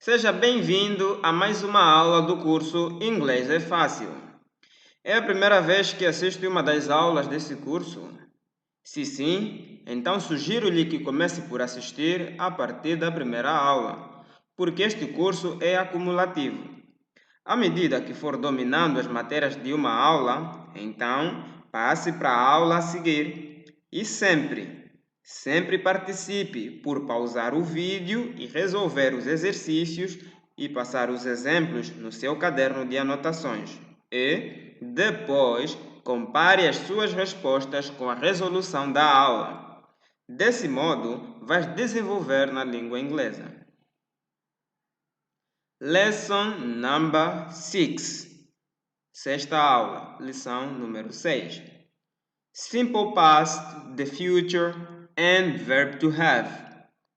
Seja bem-vindo a mais uma aula do curso Inglês é Fácil. É a primeira vez que assiste uma das aulas desse curso? Se sim, então sugiro-lhe que comece por assistir a partir da primeira aula, porque este curso é acumulativo. À medida que for dominando as matérias de uma aula, então passe para a aula a seguir. E sempre participe por pausar o vídeo e resolver os exercícios e passar os exemplos no seu caderno de anotações. E, depois, compare as suas respostas com a resolução da aula. Desse modo, vai desenvolver na língua inglesa. Lesson number 6. Sexta aula, lição número 6. Simple past, the future and verb to have.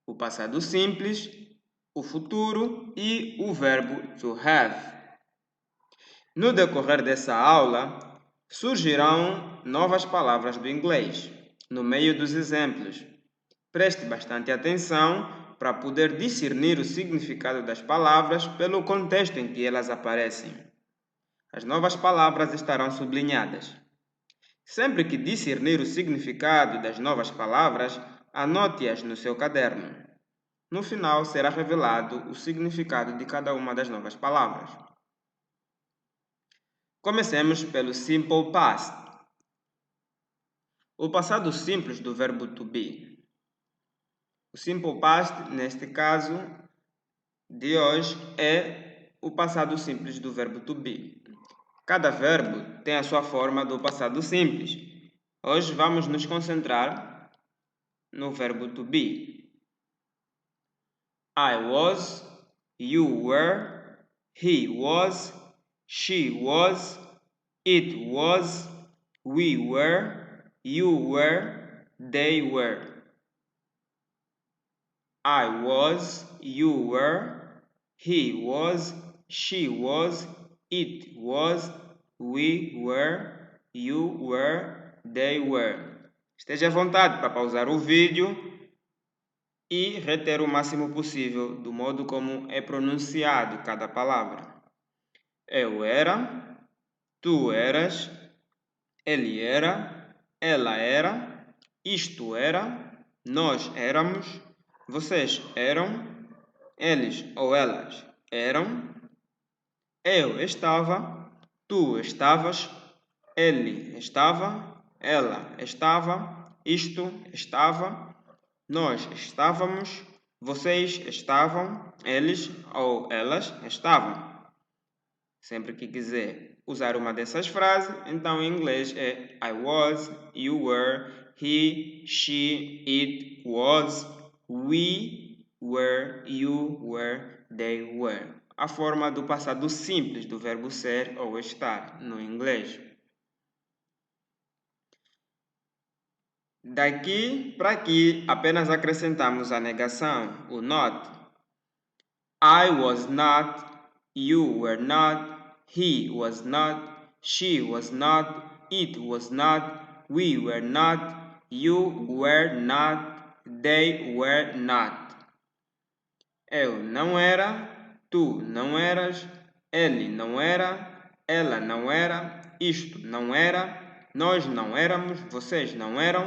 O passado simples, o futuro e o verbo to have. No decorrer dessa aula, surgirão novas palavras do inglês, no meio dos exemplos. Preste bastante atenção para poder discernir o significado das palavras pelo contexto em que elas aparecem. As novas palavras estarão sublinhadas. Sempre que discernir o significado das novas palavras, anote-as no seu caderno. No final será revelado o significado de cada uma das novas palavras. Comecemos pelo simple past. O passado simples do verbo to be. O simple past, neste caso de hoje, é o passado simples do verbo to be. Cada verbo tem a sua forma do passado simples. Hoje vamos nos concentrar no verbo to be. I was, you were, he was, she was, it was, we were, you were, they were. I was, you were, he was, she was, it was, we were, you were, they were. Esteja à vontade para pausar o vídeo e reter o máximo possível do modo como é pronunciado cada palavra. Eu era, tu eras, ele era, ela era, isto era, nós éramos, vocês eram, eles ou elas eram, eu estava, tu estavas, ele estava, ela estava, isto estava, nós estávamos, vocês estavam, eles ou elas estavam. Sempre que quiser usar uma dessas frases, então em inglês é I was, you were, he, she, it was, we were, you were, they were. A forma do passado simples do verbo ser ou estar no inglês. Daqui para aqui, apenas acrescentamos a negação, o not. I was not, you were not, he was not, she was not, it was not, we were not, you were not, they were not. Eu não era, tu não eras, ele não era, ela não era, isto não era, nós não éramos, vocês não eram,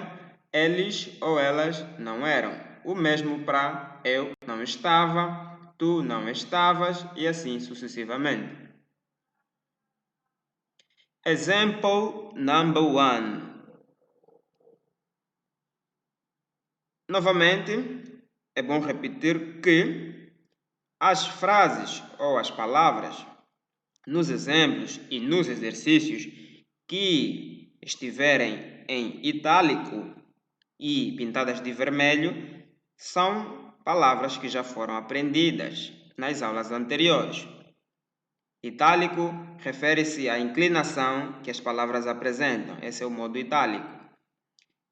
eles ou elas não eram. O mesmo para eu não estava, tu não estavas e assim sucessivamente. Example number 1. Novamente, é bom repetir que as frases ou as palavras nos exemplos e nos exercícios que estiverem em itálico e pintadas de vermelho são palavras que já foram aprendidas nas aulas anteriores. Itálico refere-se à inclinação que as palavras apresentam. Esse é o modo itálico.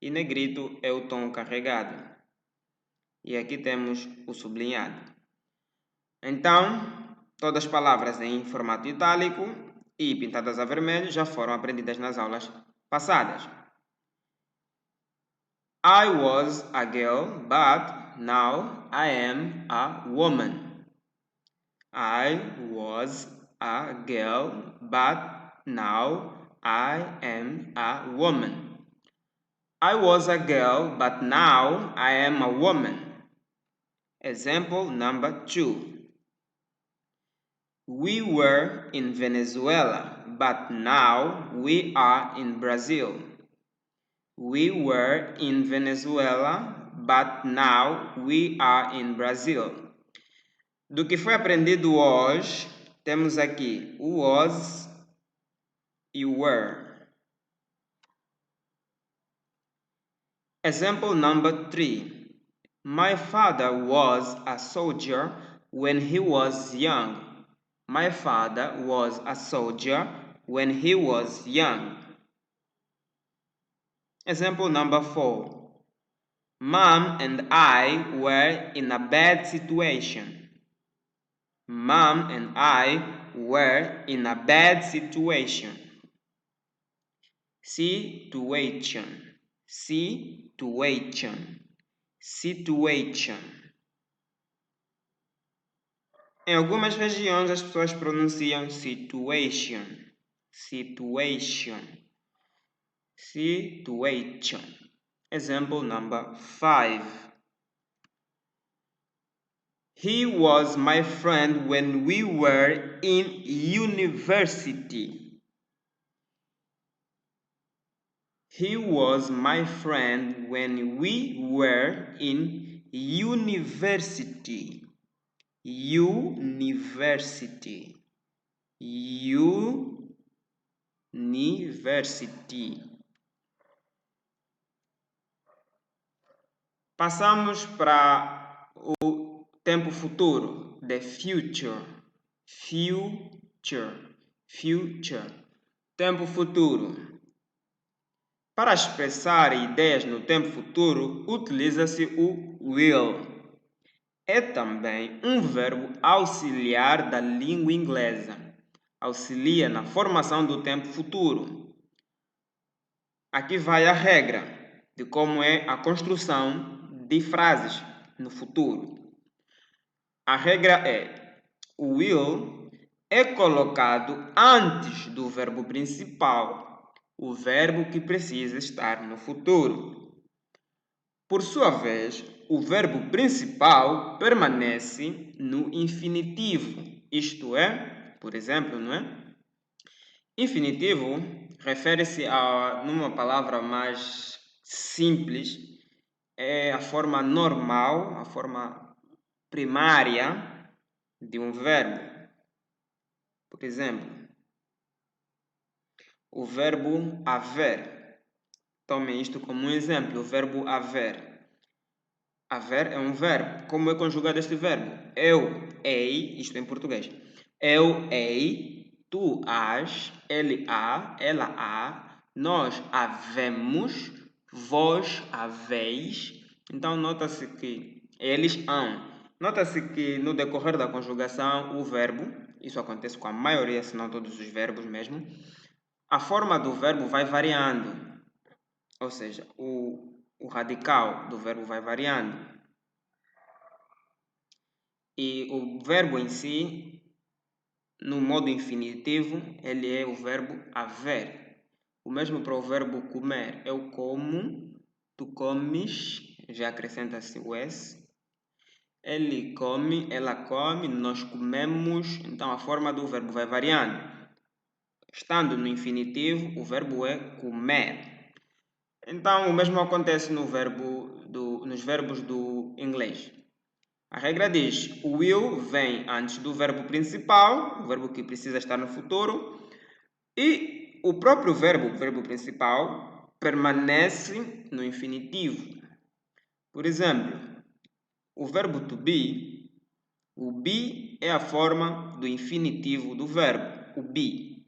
E negrito é o tom carregado. E aqui temos o sublinhado. Então, todas as palavras em formato itálico e pintadas a vermelho já foram aprendidas nas aulas passadas. I was a girl, but now I am a woman. I was a girl, but now I am a woman. I was a girl, but now I am a woman. Example number 2. We were in Venezuela, but now we are in Brazil. We were in Venezuela, but now we are in Brazil. Do que foi aprendido hoje, temos aqui o was e o were. Example number 3. My father was a soldier when he was young. My father was a soldier when he was young. Example number 4. Mom and I were in a bad situation. Mom and I were in a bad situation. Situation. Situation. Situation. Em algumas regiões as pessoas pronunciam situation. Situation. Situation. Example number 5. He was my friend when we were in university. He was my friend when we were in university. University. University. Passamos para o tempo futuro, the future. Future. Tempo futuro. Para expressar ideias no tempo futuro, utiliza-se o will. É também um verbo auxiliar da língua inglesa. Auxilia na formação do tempo futuro. Aqui vai a regra de como é a construção de frases no futuro. A regra é: o will é colocado antes do verbo principal, o verbo que precisa estar no futuro. Por sua vez, o verbo principal permanece no infinitivo, isto é, por exemplo, não é? Infinitivo refere-se a, numa palavra mais simples, é a forma normal, a forma primária de um verbo. Por exemplo, o verbo haver. Tomem isto como um exemplo, o verbo haver. Haver é um verbo. Como é conjugado este verbo? Eu, hei, isto em português. Eu, hei, tu has, ele há, ela há, nós havemos, vós haveis. Então, nota-se que eles hão. Nota-se que no decorrer da conjugação, o verbo, isso acontece com a maioria, se não todos os verbos mesmo, a forma do verbo vai variando. Ou seja, o radical do verbo vai variando. E o verbo em si, no modo infinitivo, ele é o verbo haver. O mesmo para o verbo comer. Eu como, tu comes, já acrescenta-se o S. Ele come, ela come, nós comemos. Então a forma do verbo vai variando. Estando no infinitivo, o verbo é comer. Então o mesmo acontece nos verbos do inglês. A regra diz: o will vem antes do verbo principal, o verbo que precisa estar no futuro, e o próprio verbo, o verbo principal, permanece no infinitivo. Por exemplo, o verbo to be, o be é a forma do infinitivo do verbo, o be.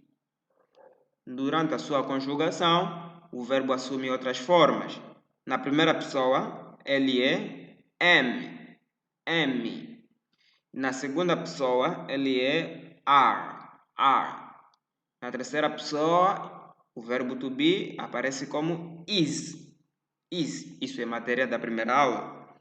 Durante a sua conjugação, o verbo assume outras formas. Na primeira pessoa, ele é am. Na segunda pessoa, ele é are. Na terceira pessoa, o verbo to be aparece como is. Isso é matéria da primeira aula.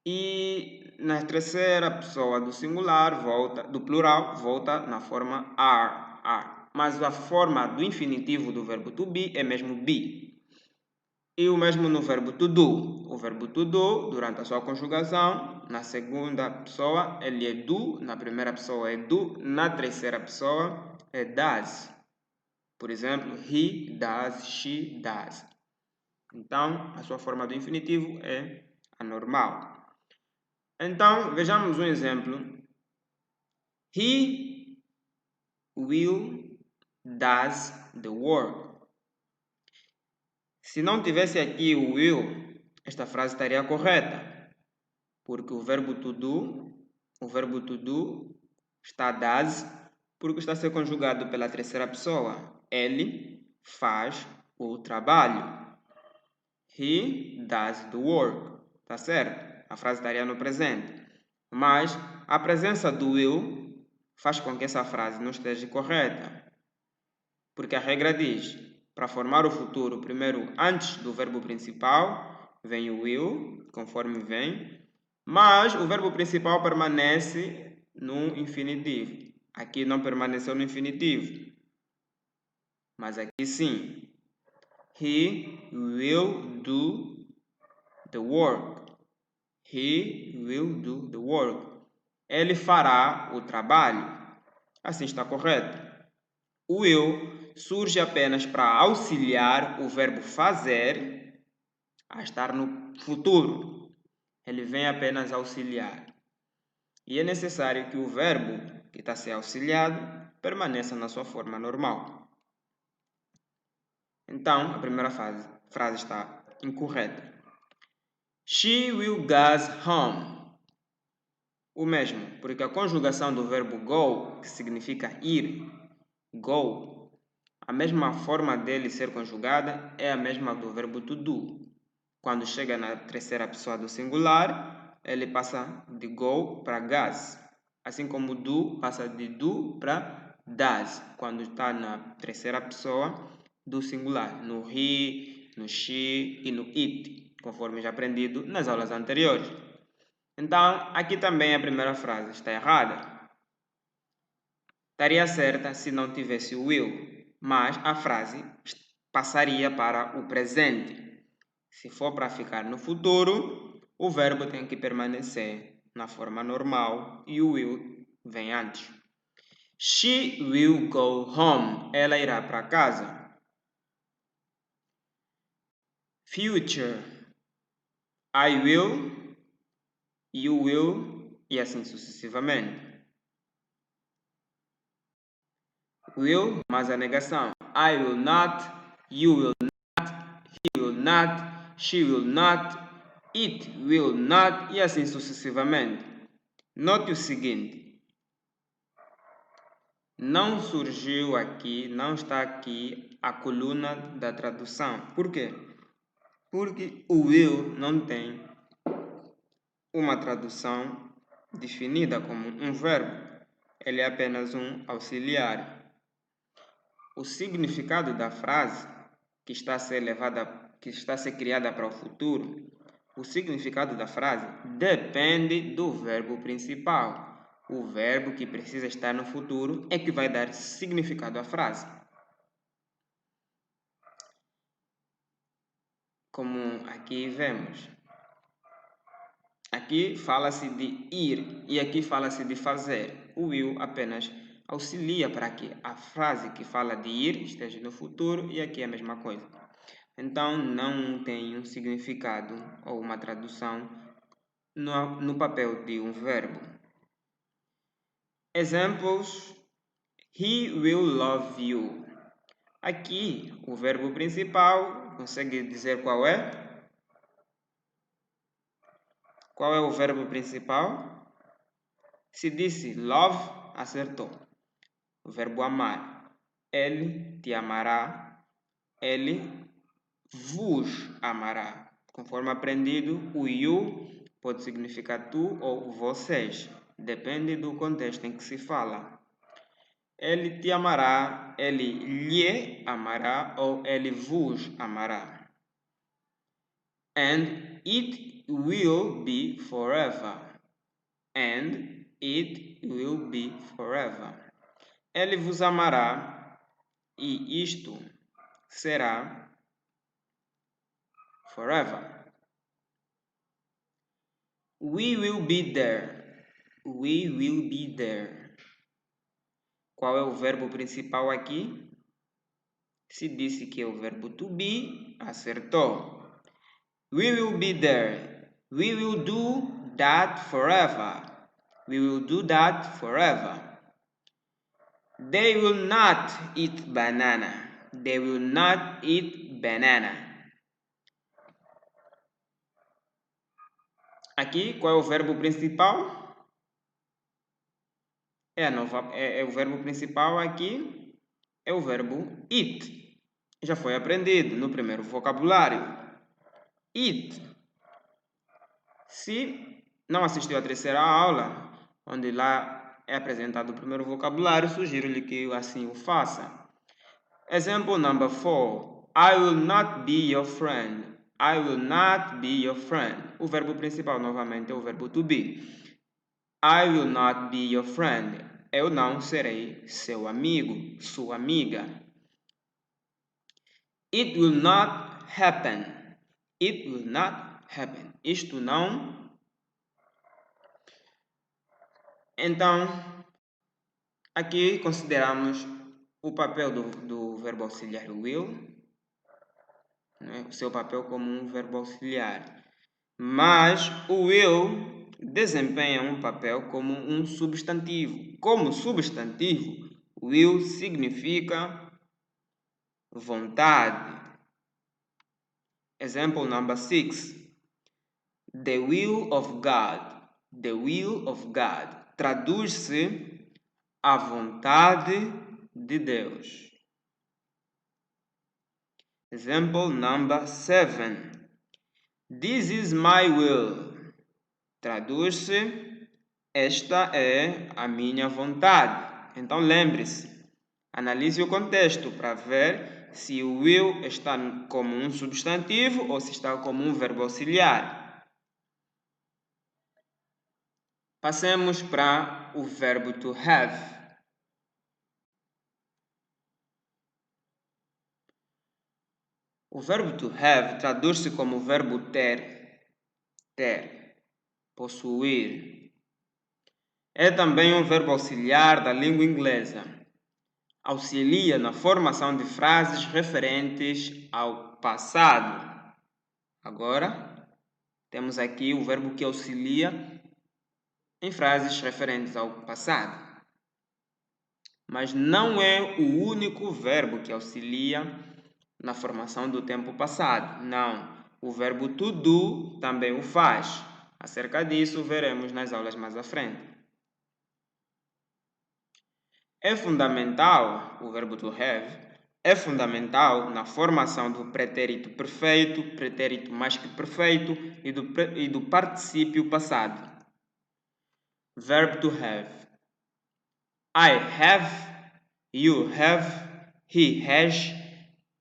E na terceira pessoa do singular, do plural, volta na forma are. Mas a forma do infinitivo do verbo to be é mesmo be. E o mesmo no verbo to do. O verbo to do, durante a sua conjugação, na segunda pessoa ele é do, na primeira pessoa é do, na terceira pessoa é does. Por exemplo, he does, she does. Então, a sua forma do infinitivo é a normal. Então, vejamos um exemplo. He will does the work. Se não tivesse aqui o will, esta frase estaria correta. Porque o verbo to do está does, porque está a ser conjugado pela terceira pessoa. Ele faz o trabalho. He does the work. Tá certo? A frase estaria no presente. Mas a presença do will faz com que essa frase não esteja correta. Porque a regra diz, para formar o futuro, primeiro, antes do verbo principal, vem o will, conforme vem, mas o verbo principal permanece no infinitivo. Aqui não permaneceu no infinitivo, mas aqui sim. He will do the work. He will do the work. Ele fará o trabalho. Assim está correto. O will surge apenas para auxiliar o verbo fazer a estar no futuro. Ele vem apenas auxiliar. E é necessário que o verbo que está a ser auxiliado permaneça na sua forma normal. Então, a primeira frase está incorreta. She will go home. O mesmo, porque a conjugação do verbo go, que significa ir, go, a mesma forma dele ser conjugada é a mesma do verbo to do. Quando chega na terceira pessoa do singular, ele passa de go para goes. Assim como do passa de do para does, quando está na terceira pessoa do singular, no he, no she e no it, conforme já aprendido nas aulas anteriores. Então, aqui também a primeira frase está errada. Estaria certa se não tivesse o will, mas a frase passaria para o presente. Se for para ficar no futuro, o verbo tem que permanecer na forma normal e o will vem antes. She will go home. Ela irá para casa. Future. I will, you will e assim sucessivamente. Will, mas a negação. I will not, you will not, he will not, she will not, it will not e assim sucessivamente. Note o seguinte. Não surgiu aqui, não está aqui a coluna da tradução. Por quê? Porque o will não tem uma tradução definida como um verbo. Ele é apenas um auxiliar. O significado da frase que está a ser criada para o futuro, o significado da frase depende do verbo principal. O verbo que precisa estar no futuro é que vai dar significado à frase. Como aqui vemos. Aqui fala-se de ir e aqui fala-se de fazer. O will apenas auxilia para que a frase que fala de ir esteja no futuro e aqui é a mesma coisa. Então, não tem um significado ou uma tradução no papel de um verbo. Exemplos: He will love you. Aqui, o verbo principal, consegue dizer qual é? Qual é o verbo principal? Se disse love, acertou. O verbo amar. Ele te amará. Ele vos amará. Conforme aprendido, o you pode significar tu ou vocês. Depende do contexto em que se fala. Ele te amará, ele lhe amará ou ele vos amará. And it will be forever. And it will be forever. Ele vos amará e isto será forever. We will be there. We will be there. Qual é o verbo principal aqui? Se disse que é o verbo to be, acertou. We will be there. We will do that forever. We will do that forever. They will not eat banana. They will not eat banana. Aqui, qual é o verbo principal? O verbo principal aqui é o verbo eat. Já foi aprendido no primeiro vocabulário. Eat. Se não assistiu à terceira aula, onde lá é apresentado o primeiro vocabulário, sugiro-lhe que assim o faça. Example number 4. I will not be your friend. I will not be your friend. O verbo principal novamente é o verbo to be. I will not be your friend. Eu não serei seu amigo, sua amiga. It will not happen. It will not happen. Isto não. Então, aqui consideramos o papel do verbo auxiliar will, né? O seu papel como um verbo auxiliar. Mas o will desempenha um papel como um substantivo. Como substantivo, will significa vontade. Example number 6. The will of God. The will of God. Traduz-se a vontade de Deus. Example number 7. This is my will. Traduz-se, esta é a minha vontade. Então lembre-se, analise o contexto para ver se o will está como um substantivo ou se está como um verbo auxiliar. Passemos para o verbo to have. O verbo to have traduz-se como o verbo ter, possuir. É também um verbo auxiliar da língua inglesa. Auxilia na formação de frases referentes ao passado. Agora, temos aqui o verbo que auxilia em frases referentes ao passado. Mas não é o único verbo que auxilia na formação do tempo passado. Não. O verbo to do também o faz. Acerca disso, veremos nas aulas mais à frente. É fundamental, o verbo to have, é fundamental na formação do pretérito perfeito, pretérito mais que perfeito e do particípio passado. Verb to have. I have, you have, he has,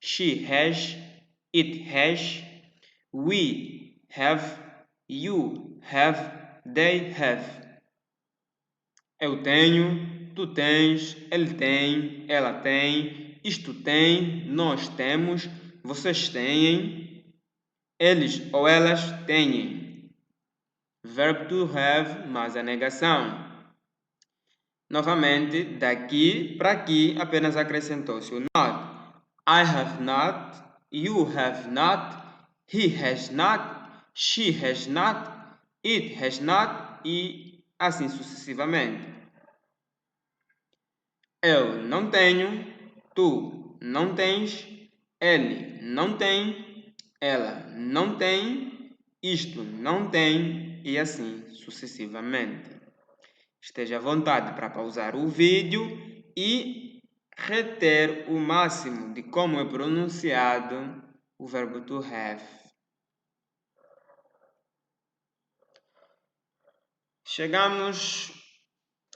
she has, it has, we have, you have, they have. Eu tenho, tu tens, ele tem, ela tem, isto tem, nós temos, vocês têm, eles ou elas têm. Verb to have mais a negação. Novamente, daqui para aqui apenas acrescentou-se o not. I have not, you have not, he has not, she has not, it has not e assim sucessivamente. Eu não tenho, tu não tens, ele não tem, ela não tem, isto não tem e assim sucessivamente. Esteja à vontade para pausar o vídeo e reter o máximo de como é pronunciado o verbo to have. Chegamos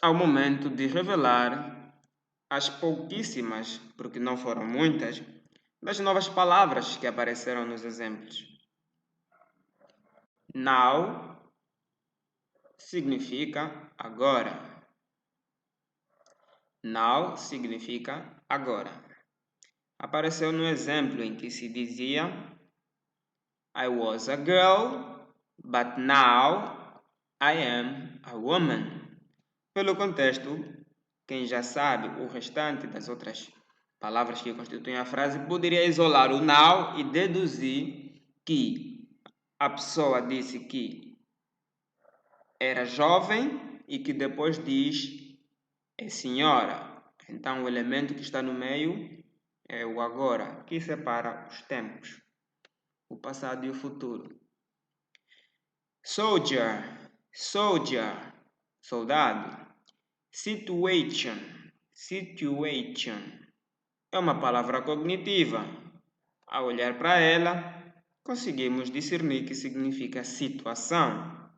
ao momento de revelar as pouquíssimas, porque não foram muitas, das novas palavras que apareceram nos exemplos. now significa agora. Now significa agora. Apareceu no exemplo em que se dizia I was a girl, but now I am a woman. Pelo contexto, quem já sabe o restante das outras palavras que constituem a frase poderia isolar o now e deduzir que a pessoa disse que era jovem e que depois diz é senhora. Então o elemento que está no meio é o agora, que separa os tempos, o passado e o futuro. Soldier, soldier, soldado. Situation, situation. É uma palavra cognitiva. Ao olhar para ela, conseguimos discernir que significa situação.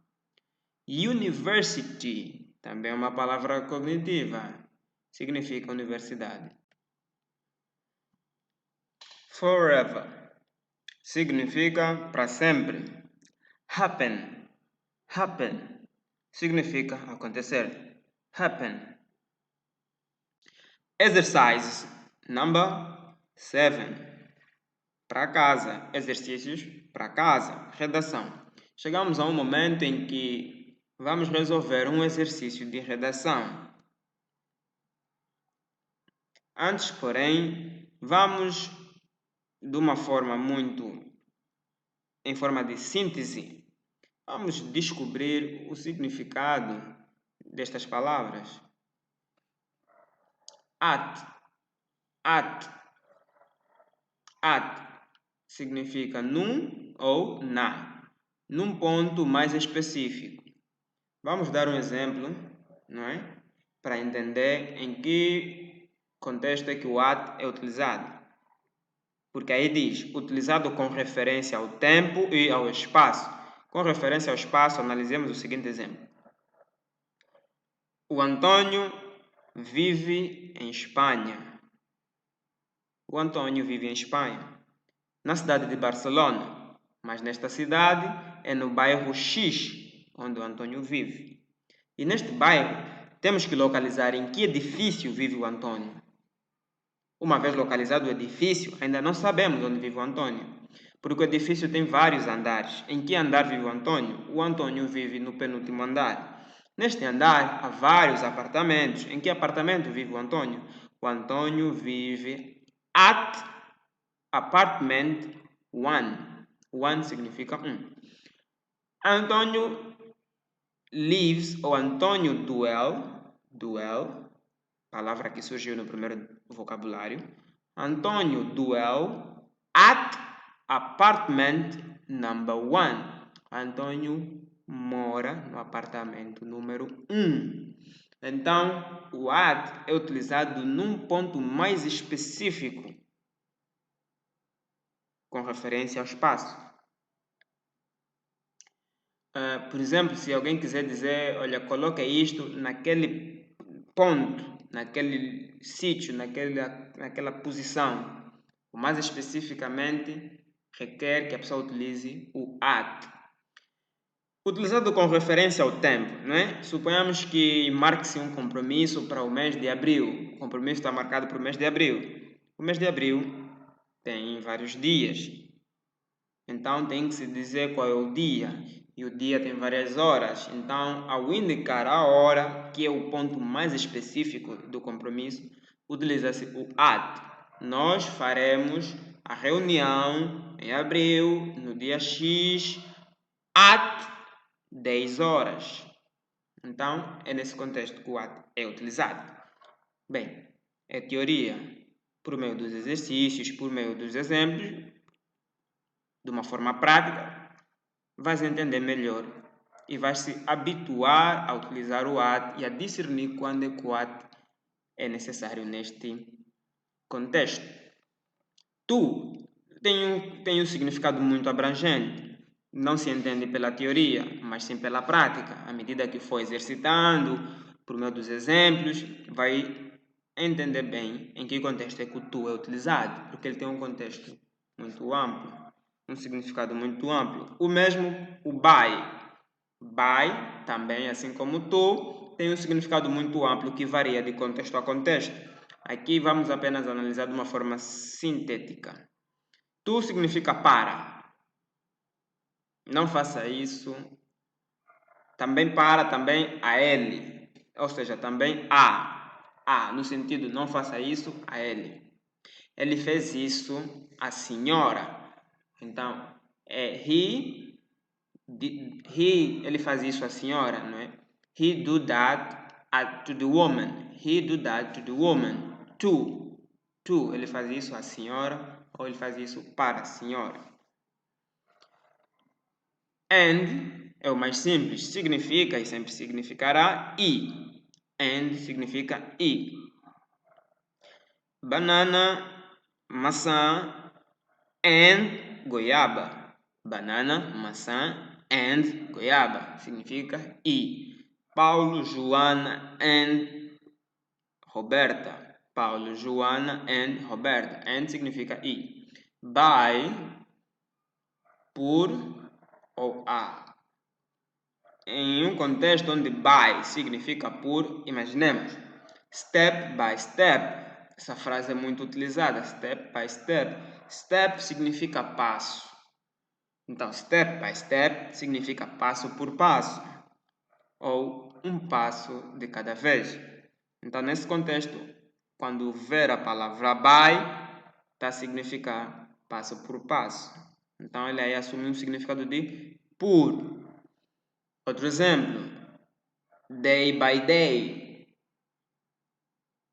University, também é uma palavra cognitiva. Significa universidade. Forever, significa para sempre. Happen, happen, significa acontecer. Happen. Exercises, number 7. Para casa, exercícios para casa, redação. Chegamos a um momento em que vamos resolver um exercício de redação. Antes, porém, vamos em forma de síntese, vamos descobrir o significado destas palavras. At significa num ou na, num ponto mais específico. Vamos dar um exemplo, não é? Para entender em que contexto é que o at é utilizado. Porque aí diz, utilizado com referência ao tempo e ao espaço. Com referência ao espaço, analisemos o seguinte exemplo. O Antônio vive em Espanha. O Antônio vive em Espanha, na cidade de Barcelona, mas nesta cidade é no bairro X, onde o Antônio vive. E neste bairro, temos que localizar em que edifício vive o Antônio. Uma vez localizado o edifício, ainda não sabemos onde vive o Antônio, porque o edifício tem vários andares. Em que andar vive o Antônio? O Antônio vive no penúltimo andar. Neste andar, há vários apartamentos. Em que apartamento vive o Antônio? O Antônio vive at apartment 1. 1 significa 1. Antônio lives, ou Antônio duel, palavra que surgiu no primeiro vocabulário. Antônio duel at apartment number 1. Antônio mora no apartamento número 1. Então, o at é utilizado num ponto mais específico, com referência ao espaço. Por exemplo, se alguém quiser dizer, olha, coloca isto naquele ponto, naquele sítio, naquela posição, ou mais especificamente, requer que a pessoa utilize o at. Utilizado com referência ao tempo, não é? Suponhamos que marque-se um compromisso para o mês de abril. O compromisso está marcado para o mês de abril. O mês de abril tem vários dias. Então tem que se dizer qual é o dia. E o dia tem várias horas. Então, ao indicar a hora, que é o ponto mais específico do compromisso, utiliza-se o at. Nós faremos a reunião em abril, no dia X, at 10 horas. Então, é nesse contexto que o at é utilizado. Bem, é teoria por meio dos exercícios, por meio dos exemplos, de uma forma prática, vais entender melhor e vais se habituar a utilizar o at e a discernir quando é que o at é necessário neste contexto. Tu tem um significado muito abrangente. Não se entende pela teoria, mas sim pela prática. À medida que for exercitando, por meio dos exemplos, vai entender bem em que contexto é que o tu é utilizado, porque ele tem um contexto muito amplo. um significado muito amplo. O mesmo o by. By, também, assim como tu, tem um significado muito amplo que varia de contexto a contexto. Aqui vamos apenas analisar de uma forma sintética. Tu significa para. Não faça isso. Também para, também a ele. Ou seja, também a. No sentido, não faça isso a ele. Ele fez isso à senhora. Então, ele faz isso à senhora, não é? He do that to the woman. He do that to the woman. To. Ele faz isso à senhora ou ele faz isso para a senhora. And é o mais simples. Significa e sempre significará e. And significa e. Banana, maçã and goiaba. Banana, maçã and goiaba. Significa e. Paulo, Joana and Roberta. Paulo, Joana and Roberta. And significa e. By, por ou a. Em um contexto onde by significa por, imaginemos step by step. Essa frase é muito utilizada, step by step. Step significa passo. Então, step by step significa passo por passo, ou um passo de cada vez. Então, nesse contexto, quando ver a palavra by, está a significar passo por passo. Então, ele aí assume um significado de por. Outro exemplo, day by day.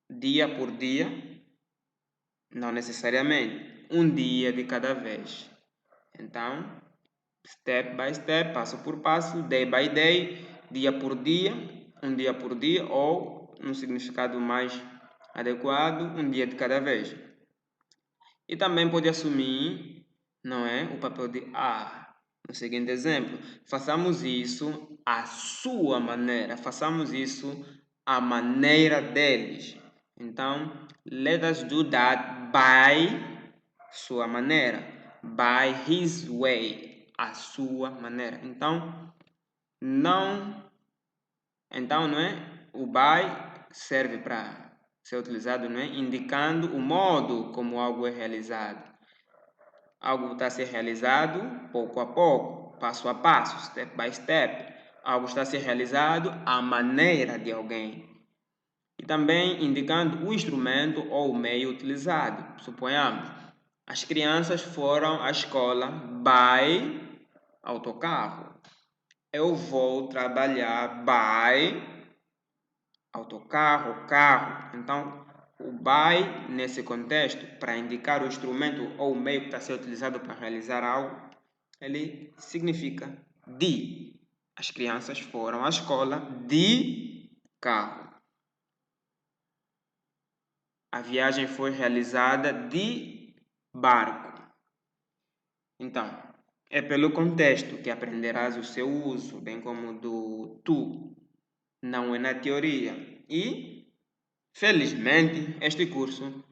Dia por dia, não necessariamente. Um dia de cada vez. Então, step by step, passo por passo, day by day, dia por dia, um dia por dia, ou, num significado mais adequado, um dia de cada vez. E também pode assumir, não é, o papel de no seguinte exemplo, façamos isso à sua maneira, façamos isso à maneira deles. Então, let us do that by sua maneira, by his way, a sua maneira. Então, não é? O by serve para ser utilizado, não é? Indicando o modo como algo é realizado. Algo está a ser realizado pouco a pouco, passo a passo, step by step. Algo está a ser realizado à maneira de alguém. E também indicando o instrumento ou o meio utilizado. Suponhamos, as crianças foram à escola by autocarro. Eu vou trabalhar by autocarro, carro. Então, o by, nesse contexto, para indicar o instrumento ou o meio que está a ser utilizado para realizar algo, ele significa de. As crianças foram à escola de carro. A viagem foi realizada de barco. Então, é pelo contexto que aprenderás o seu uso, bem como do tu. Não é na teoria. E, felizmente, este curso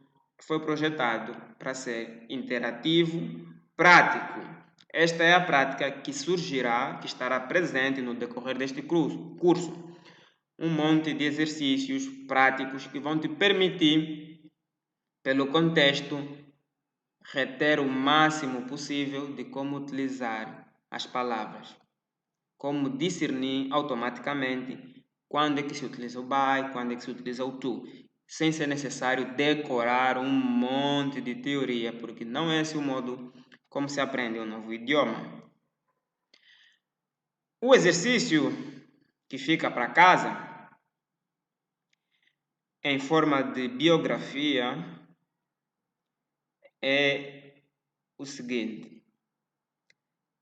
foi projetado para ser interativo, prático. Esta é a prática que surgirá, que estará presente no decorrer deste curso. Um monte de exercícios práticos que vão te permitir, pelo contexto, reter o máximo possível de como utilizar as palavras. Como discernir automaticamente quando é que se utiliza o by, quando é que se utiliza o to, sem ser necessário decorar um monte de teoria, porque não é esse o modo como se aprende um novo idioma. O exercício que fica para casa, em forma de biografia, é o seguinte: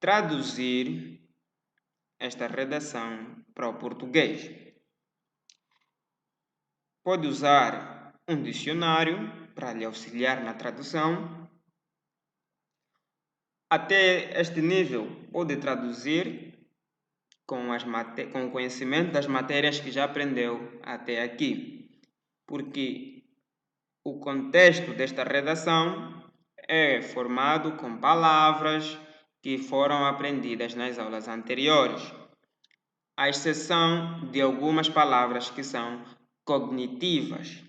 traduzir esta redação para o português. Pode usar um dicionário para lhe auxiliar na tradução. Até este nível, pode traduzir com o conhecimento das matérias que já aprendeu até aqui, porque o contexto desta redação é formado com palavras que foram aprendidas nas aulas anteriores, à exceção de algumas palavras que são cognitivas.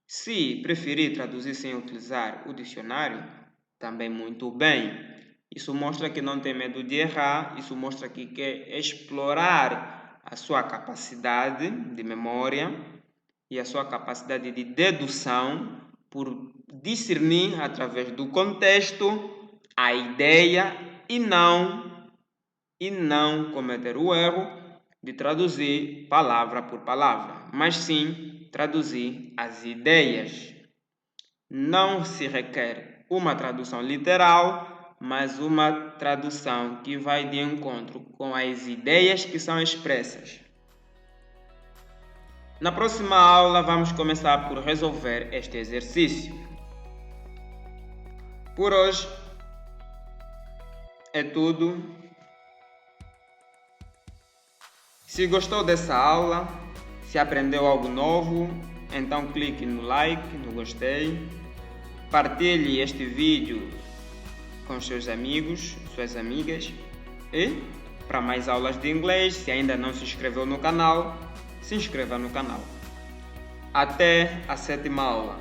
Se preferir traduzir sem utilizar o dicionário, também muito bem. Isso mostra que não tem medo de errar, isso mostra que quer explorar a sua capacidade de memória e a sua capacidade de dedução por discernir através do contexto a ideia e não cometer o erro de traduzir palavra por palavra, mas sim traduzir as ideias. Não se requer uma tradução literal, mas uma tradução que vai de encontro com as ideias que são expressas. Na próxima aula, vamos começar por resolver este exercício. Por hoje é tudo. Se gostou dessa aula, se aprendeu algo novo, então clique no like, no gostei, partilhe este vídeo com seus amigos, suas amigas e, para mais aulas de inglês, se ainda não se inscreveu no canal, se inscreva no canal. Até a 7ª aula.